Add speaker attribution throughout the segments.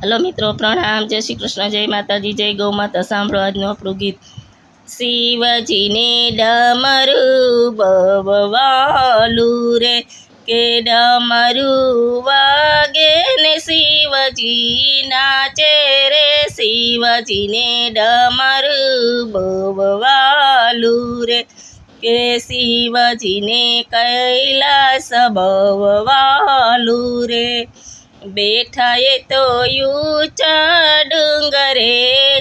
Speaker 1: Hello મિત્રો, પ્રણામ, જય શ્રી કૃષ્ણ, જય માતાજી, જય ગૌ માતા. સાંભળો આજનું આપણું ગીત. શિવજીને ડમરું બવવાલું રે, કે ડમરું વાગે ને શિવજી નાચે રે. શિવજીને ડમરું બવવાલું રે, કે શિવજીને કૈલાસ બવવાલું રે. બેઠા એ તો ઊંચા ડુંગરે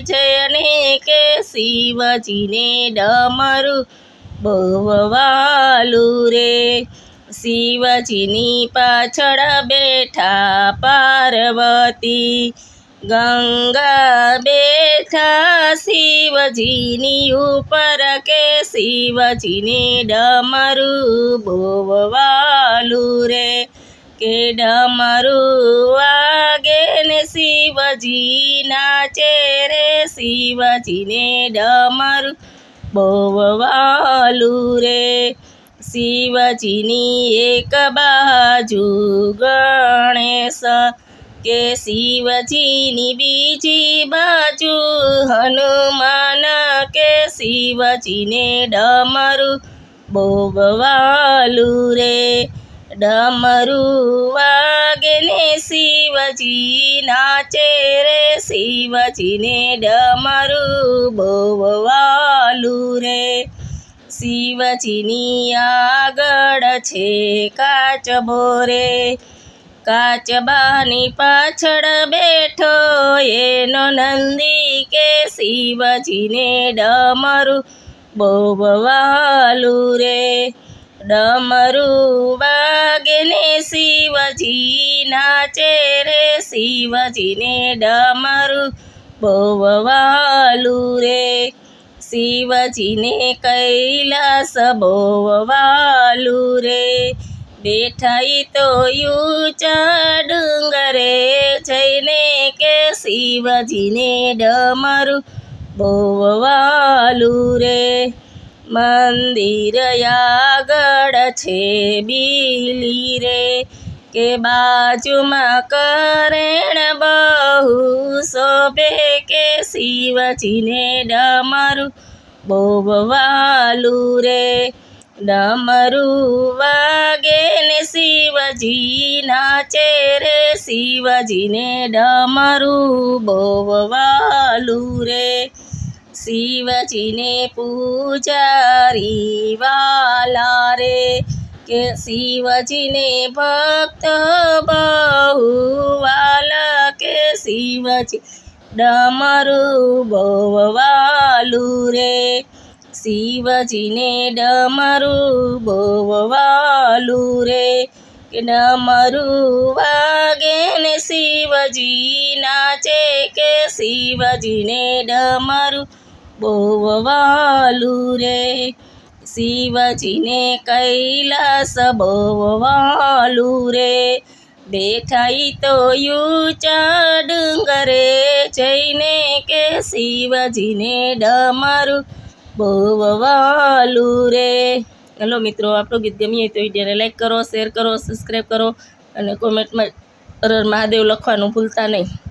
Speaker 1: જયને, કે શિવજીને ડમરું બવવાલું રે. શિવજીની પાછળ બેઠા પાર્વતી, ગંગા બેઠા શિવજીની ઉપર, કે શિવજીને ડમરું બવવાલું રે. કે ડમરું વાગે ને શિવજી નાચે રે. શિવજીને ડમરું બવવાલું રે. શિવજીની એક બાજુ ગણેશ, કે શિવજીની બીજી બાજુ હનુમાન, કે શિવજીને ડમરું બવવાલું રે. ડમરું વાગે ને શિવજી નાચે રે. શિવજીને ડમરું બવવાલું રે. શિવજીની આગળ છે કાચબો રે, કાચબાની પાછળ બેઠો એનો નંદી, કે શિવજીને ડમરું બવવાલું રે. ડમરું વાગે ને શિવજી નાચે રે. શિવજીને ડમરું બવવાલું રે. શિવજીને કૈલાસ બવવાલું રે. બેઠા ઈ તો ઊંચા ડુંગરે જઈને, કે શિવજીને ડમરું બવવાલું રે. મંદિર આગળ છે બીલી રે, કે બાજુમાં કરેણ બહુ શોભે, કે શિવજીને ડમરું બવવાલું રે. ડમરું વાગે ને શિવજી નાચે રે. શિવજીને ડમરું બવવાલું રે. શિવજીને પૂજારી વાલા રે, કે શિવજીને ભક્ત બહુ વાલા, કે શિવજી ડમરું બવવાલું રે. શિવજીને ડમરું બવવાલું રે. કે ડમરું વાગે ને શિવજી નાચે, કે શિવજીને ડમરું બવવાલું રે. શિવજીને કૈલાસ બવવાલું રે. બેઠા ઈ તો ઊંચા ડુંગરે જઈને, કે શિવજીને ડમરું બવવાલું રે. હેલો મિત્રો, આપણું ગીત ગમ્યું હોય તો વિડીયોને લાઈક કરો, શેર કરો, સબસ્ક્રાઈબ કરો અને કોમેન્ટમાં હર હર મહાદેવ લખવાનું ભૂલતા નહીં.